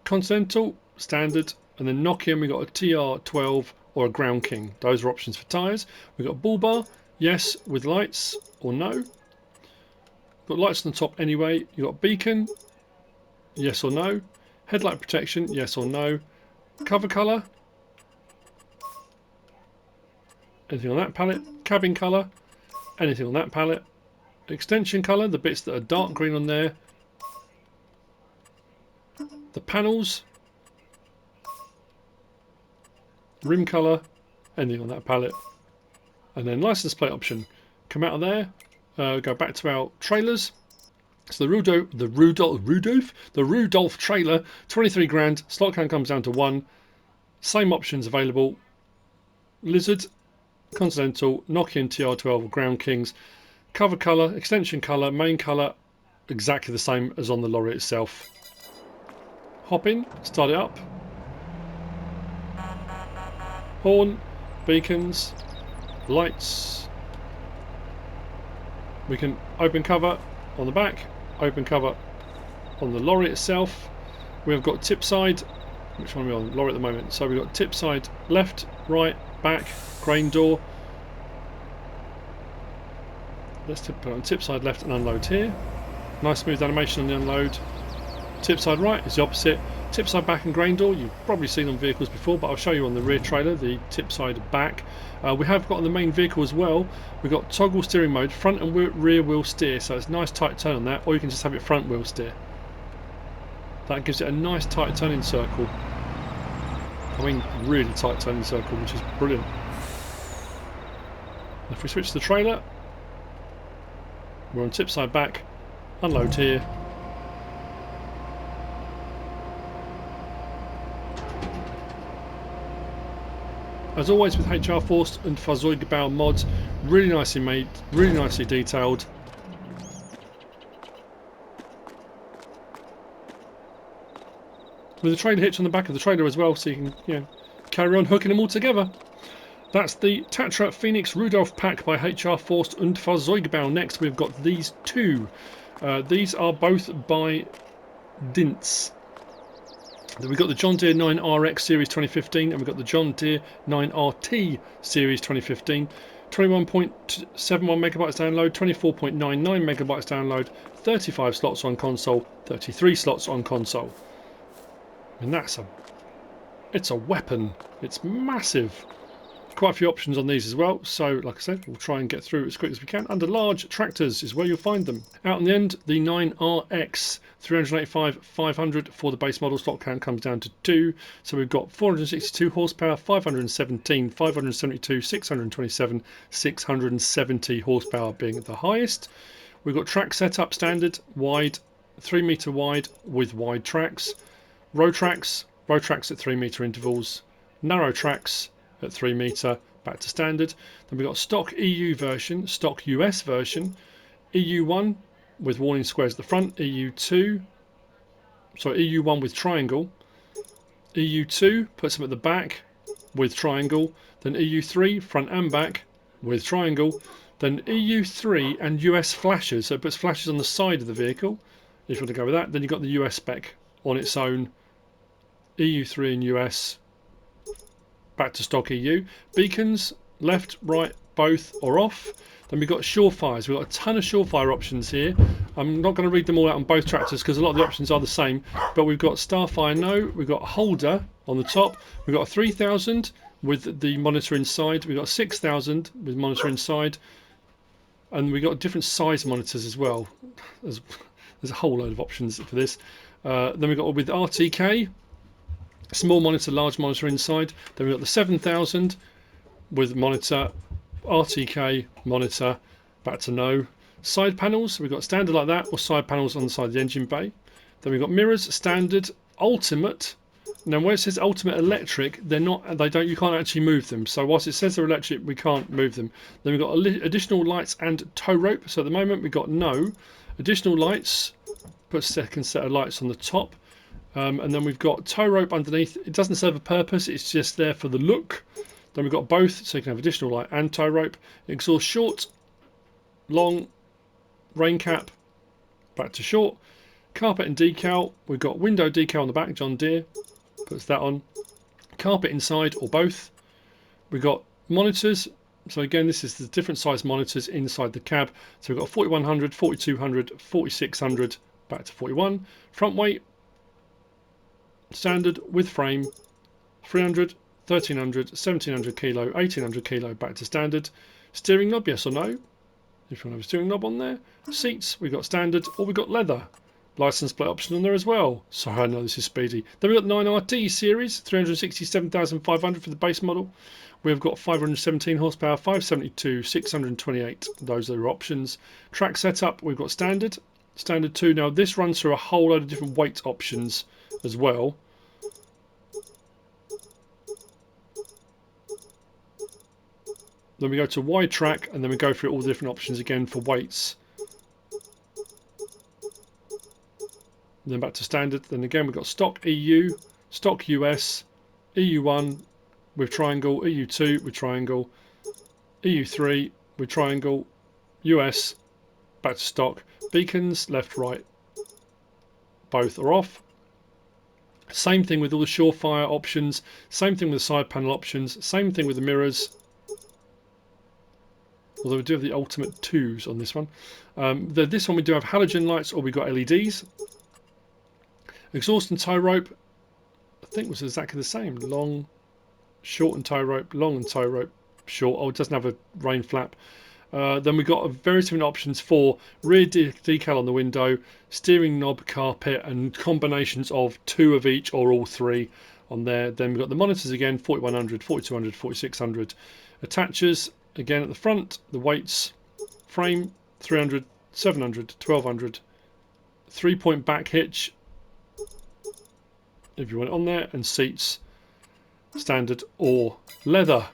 Continental standard, and then Nokia. We got a TR12 or a Ground King. Those are options for tyres. We've got a bull bar, yes, with lights, or no. Got lights on the top anyway. You've got beacon, yes or no. Headlight protection, yes or no. Cover colour, anything on that palette. Cabin colour, anything on that palette. Extension colour, the bits that are dark green on there. The panels, rim colour, anything on that palette. And then license plate option. Come out of there, go back to our trailers. So the Rudolph trailer, 23 grand. Slot count comes down to 1. Same options available. Lizard, Continental, Nokia and TR12 or Ground Kings. Cover colour, extension colour, main colour, exactly the same as on the lorry itself. Hop in, start it up. Horn, beacons, lights. We can open cover on the back, open cover on the lorry itself. We've got tip side, which one are we on? Lorry at the moment. So we've got tip side left, right, back, grain door. Let's put it on tip side left and unload here. Nice smooth animation on the unload. Tip side right is the opposite. Tip side back and grain door, you've probably seen on vehicles before, but I'll show you on the rear trailer, the tip side back. We have got on the main vehicle as well, we've got toggle steering mode, front and rear wheel steer, so it's a nice tight turn on that, or you can just have it front wheel steer. That gives it a nice tight turning circle. I mean really tight turning circle, which is brilliant. If we switch to the trailer, we're on tip side back, unload here. As always with HR Forst and Fahrzeugbau mods, really nicely made, really nicely detailed. With a trailer hitch on the back of the trailer as well, so you can carry on hooking them all together. That's the Tatra Phoenix Rudolph pack by HR Forst und Fahrzeugbau. Next we've got these two. These are both by Dince. We've got the John Deere 9RX Series 2015 and we've got the John Deere 9RT Series 2015. 21.71 megabytes download, 24.99 megabytes download, 35 slots on console, 33 slots on console. And it's a weapon. It's massive. Quite a few options on these as well, so like I said, we'll try and get through as quick as we can. Under large tractors is where you'll find them. Out in the end, the 9RX 385 500 for the base model. Slot count comes down to 2, so we've got 462 horsepower, 517, 572, 627, 670 horsepower being the highest. We've got track setup standard, wide, 3 metre wide with wide tracks, row tracks at 3 metre intervals, narrow tracks at 3 metre, back to standard. Then we've got stock EU version, stock US version, EU1 with warning squares at the front, EU1 with triangle, EU2 puts them at the back with triangle, then EU3 front and back with triangle, then EU3 and US flashes, so it puts flashes on the side of the vehicle if you want to go with that. Then you've got the US spec on its own, EU3 and US, back to stock EU. Beacons, left, right, both or off. Then we've got surefires. We've got a ton of surefire options here. I'm not going to read them all out on both tractors because a lot of the options are the same, but we've got Starfire no, we've got a holder on the top, we've got a 3000 with the monitor inside, we've got a 6000 with monitor inside, and we've got different size monitors as well. There's a whole load of options for this. Then we've got with RTK, small monitor, large monitor inside. Then we've got the 7000 with monitor, RTK, monitor, back to no. Side panels, we've got standard like that, or side panels on the side of the engine bay. Then we've got mirrors, standard, ultimate. Now where it says ultimate electric, you can't actually move them. So whilst it says they're electric, we can't move them. Then we've got additional lights and tow rope. So at the moment we've got no. Additional lights, put a second set of lights on the top. And then we've got tow rope underneath. It doesn't serve a purpose, it's just there for the look. Then we've got both, so you can have additional light and tow rope. Exhaust short, long, rain cap, back to short. Carpet and decal, we've got window decal on the back, John Deere, puts that on. Carpet inside or both. We've got monitors, so again this is the different size monitors inside the cab. So we've got 4100, 4200, 4600, back to 41. Front weight, standard with frame, 300, 1300, 1700 kilo, 1800 kilo, back to standard. Steering knob, yes or no, if you want to have a steering knob on there. Seats, we've got standard, or we've got leather. License plate option on there as well. Sorry, I know this is speedy. Then we've got the 9RT series, 367,500 for the base model. We've got 517 horsepower, 572, 628. Those are the options. Track setup, we've got standard, standard 2. Now this runs through a whole load of different weight options as well. Then we go to wide track, and then we go through all the different options again for weights. And then back to standard. Then again we've got stock EU, stock US, EU1 with triangle, EU2 with triangle, EU3 with triangle, US, back to stock. Beacons, left, right, both are off. Same thing with all the surefire options, same thing with the side panel options, same thing with the mirrors. Although we do have the ultimate 2s on this one. This one we do have halogen lights, or we got LEDs. Exhaust and tow rope, I think was exactly the same. Long, short and tow rope, long and tow rope, short. Oh, it doesn't have a rain flap. Then we've got various different options for rear decal on the window, steering knob, carpet, and combinations of 2 of each or all 3 on there. Then we've got the monitors again, 4100, 4200, 4600. Attachers again at the front, the weights, frame, 300, 700, 1200. 3-point back hitch, if you want it on there, and seats, standard or leather.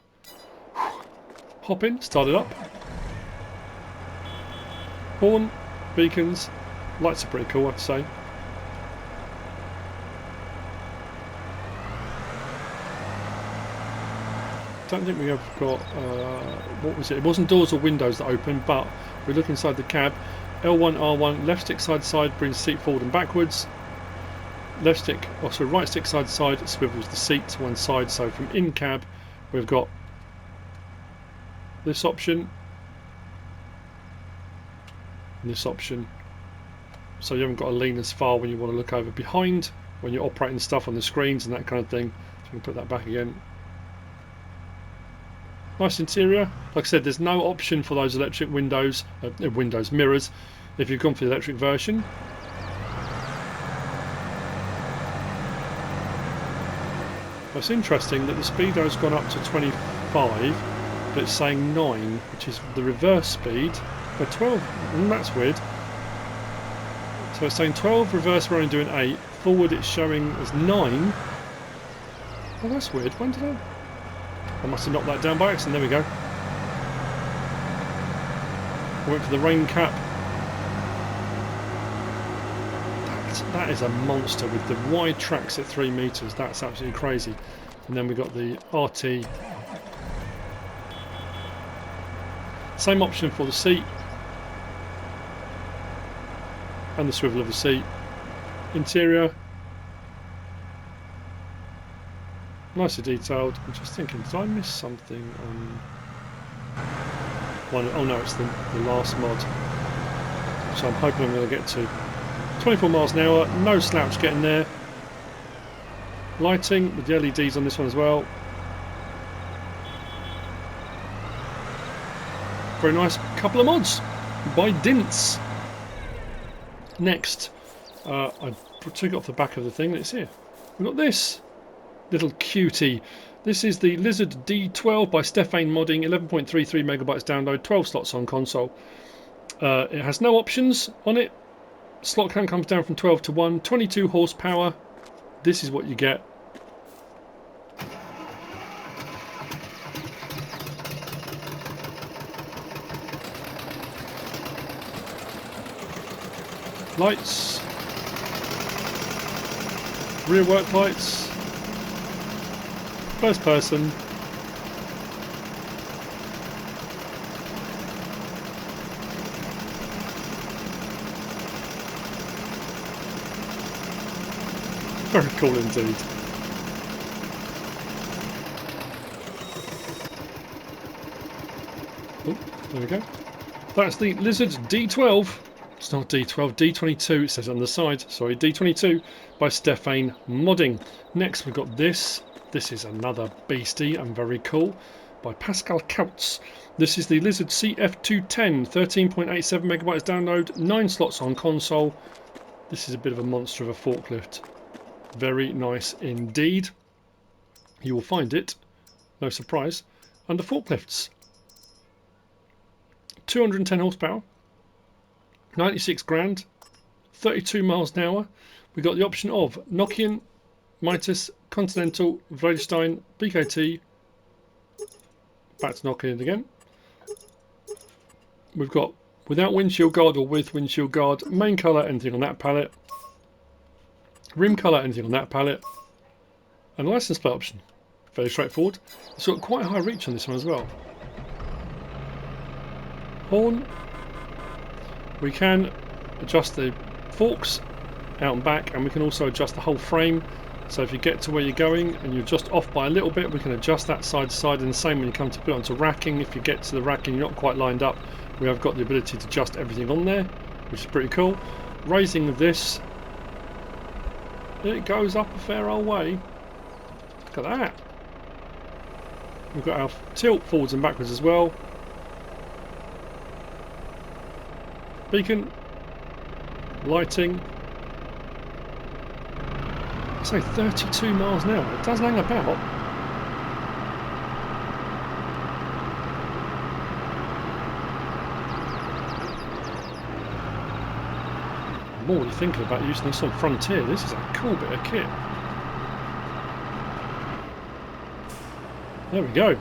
Hop in, start it up. Horn, beacons, lights are pretty cool, I'd say. Don't think we have got, what was it? It wasn't doors or windows that open, but we look inside the cab. L1, R1, left stick side to side brings seat forward and backwards. Left stick, also right stick side to side swivels the seat to one side. So from in cab, we've got this option. This option, so you haven't got to lean as far when you want to look over behind when you're operating stuff on the screens and that kind of thing. So you can put that back again. Nice interior. Like I said, there's no option for those electric windows, mirrors, if you've gone for the electric version. It's interesting that the speedo's gone up to 25, but it's saying 9, which is the reverse speed. 12, that's weird. So it's saying 12, reverse we're only doing 8, forward it's showing as 9. Oh, that's weird. When did I must have knocked that down by accident. There we go. I went for the rain cap. That is a monster with the wide tracks at 3 metres. That's absolutely crazy. And then we got the RT. Same option for the seat and the swivel of the seat. Interior, nicely detailed. I'm just thinking, did I miss something on one? Oh no, it's the last mod. So I'm hoping I'm going to get to 24 miles an hour. No slouch getting there. Lighting with the LEDs on this one as well. Very nice couple of mods by Dince. Next, I took it off the back of the thing. It's here. We've got this little cutie. This is the Lizard D12 by stephane Modding, 11.33 megabytes download, 12 slots on console. It has no options on it. Slot count comes down from 12 to 1, 22 horsepower. This is what you get. Lights, rear work lights, first person, very cool indeed. Oh, there we go. That's the Lizard D12. It's not D12, D22, it says on the side. Sorry, D22 by stephane Modding. Next we've got this. This is another beastie and very cool by Pascal Kautz. This is the Lizard CF210, 13.87 megabytes download, 9 slots on console. This is a bit of a monster of a forklift. Very nice indeed. You will find it, no surprise, under forklifts. 210 horsepower. 96 grand, 32 miles an hour. We got the option of Nokian, Mitas, Continental, Vaederstad, BKT. Back to Nokian again. We've got without windshield guard or with windshield guard. Main colour, anything on that palette. Rim colour, anything on that palette. And license plate option. Very straightforward. It's got quite a high reach on this one as well. Horn. We can adjust the forks out and back, and we can also adjust the whole frame. So if you get to where you're going and you're just off by a little bit, we can adjust that side to side. And the same when you come to put it onto racking. If you get to the racking, you're not quite lined up, we have got the ability to adjust everything on there, which is pretty cool. Raising of this, it goes up a fair old way. Look at that. We've got our tilt forwards and backwards as well. Beacon, lighting. I say 32 miles an hour. It does hang about. I'm already thinking about using this on Frontier. This is a cool bit of kit. There we go.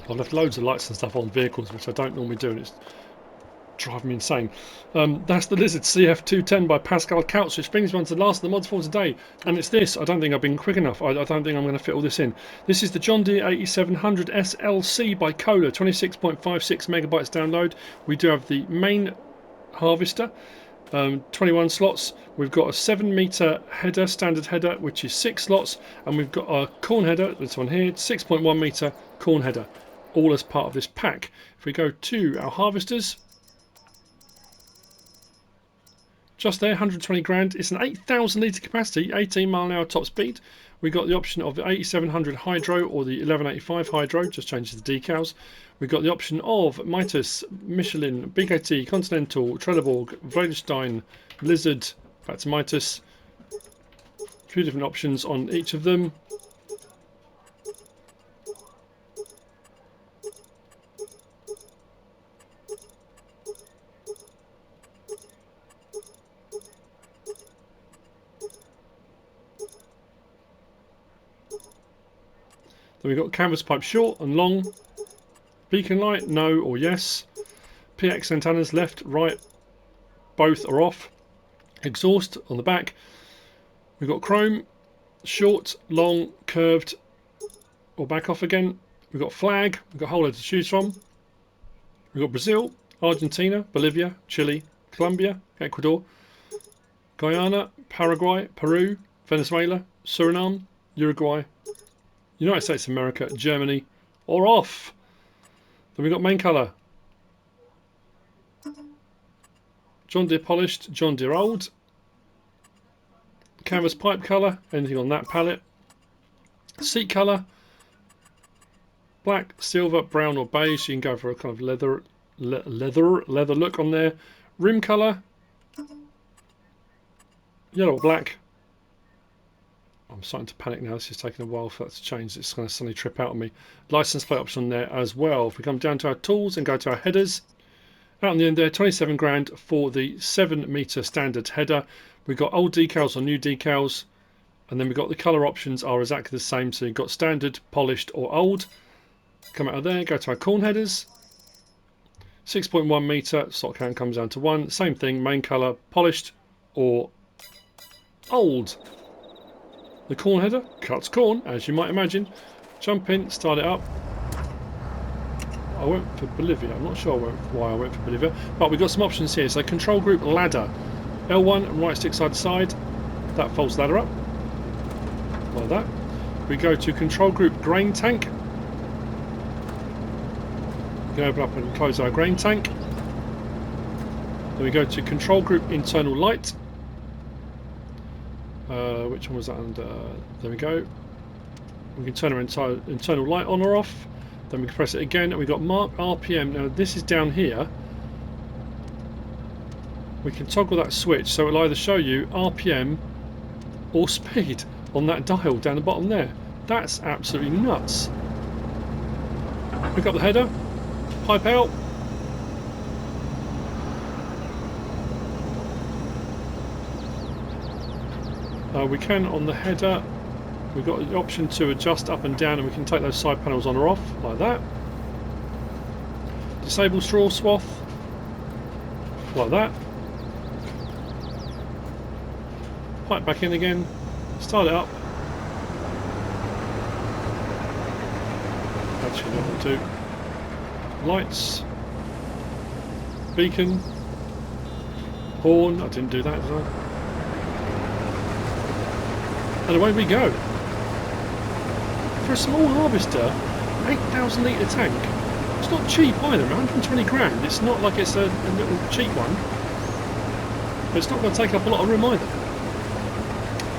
I've left loads of lights and stuff on vehicles, which I don't normally do, and it's driving me insane. That's the Lizard CF210 by Pascal Kautz, which brings me on to the last of the mods for today. And it's this. I don't think I've been quick enough. I don't think I'm going to fit all this in. This is the John Deere A600S FM by Kohler, 26.56 megabytes download. We do have the main harvester, 21 slots. We've got a 7 metre header, standard header, which is 6 slots, and we've got a corn header, this one here, 6.1 metre corn header, all as part of this pack. If we go to our harvesters, just there, 120 grand. It's an 8,000 litre capacity, 18 mile an hour top speed. We got the option of the 8700 Hydro or the 1185 Hydro, just changes the decals. We got the option of Mitas, Michelin, BKT, Continental, Trelleborg, Vaederstad, Lizard, back to Mitas. A few different options on each of them. Then we've got canvas pipe short and long. Beacon light, no or yes. PX antennas, left, right, both are off. Exhaust on the back. We've got chrome, short, long, curved, or back off again. We've got flag, we've got a whole load to choose from. We've got Brazil, Argentina, Bolivia, Chile, Colombia, Ecuador, Guyana, Paraguay, Peru, Venezuela, Suriname, Uruguay, United States of America, Germany, or off. Then we've got main colour. John Deere polished, John Deere old. Canvas pipe colour, anything on that palette. Seat colour, black, silver, brown or beige. You can go for a kind of leather look on there. Rim colour, yellow or black. I'm starting to panic now. This is taking a while for that to change. It's going to suddenly trip out on me. License plate option on there as well. If we come down to our tools and go to our headers, out on the end there, 27 grand for the 7 metre standard header. We've got old decals or new decals, and then we've got the colour options are exactly the same. So you've got standard, polished or old. Come out of there, go to our corn headers. 6.1 metre, stock count comes down to 1. Same thing, main colour, polished or old. The corn header cuts corn, as you might imagine. Jump in, start it up. I went for Bolivia. I'm not sure why I went for Bolivia, but we've got some options here. So control group ladder, L1 right stick side to side. That folds ladder up like that. We go to control group grain tank. We can open up and close our grain tank. Then we go to control group internal light. Which one was that under? There we go. We can turn our internal light on or off. Then we can press it again and we've got mark RPM. Now this is down here. We can toggle that switch so it'll either show you RPM or speed on that dial down the bottom there. That's absolutely nuts. Pick up the header, pipe out. We can on the header, we've got the option to adjust up and down, and we can take those side panels on or off like that. Disable straw swath like that. Pipe back in again, start it up. Actually not going to. Lights, beacon, horn. I didn't do that, did I? And away we go. For a small harvester, 8,000 litre tank. It's not cheap either, 120 grand. It's not like it's a little cheap one. But it's not going to take up a lot of room either.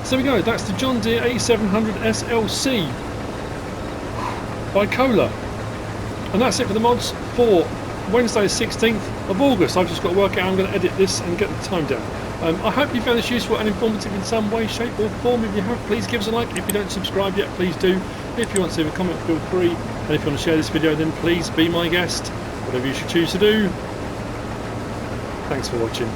So there we go, that's the John Deere A600S FM by Kohler. And that's it for the mods for Wednesday the 16th of August. I've just got to work out how I'm going to edit this and get the time down. I hope you found this useful and informative in some way, shape or form. If you have, please give us a like. If you don't subscribe yet, please do. If you want to leave a comment, feel free. And if you want to share this video, then please be my guest. Whatever you should choose to do. Thanks for watching.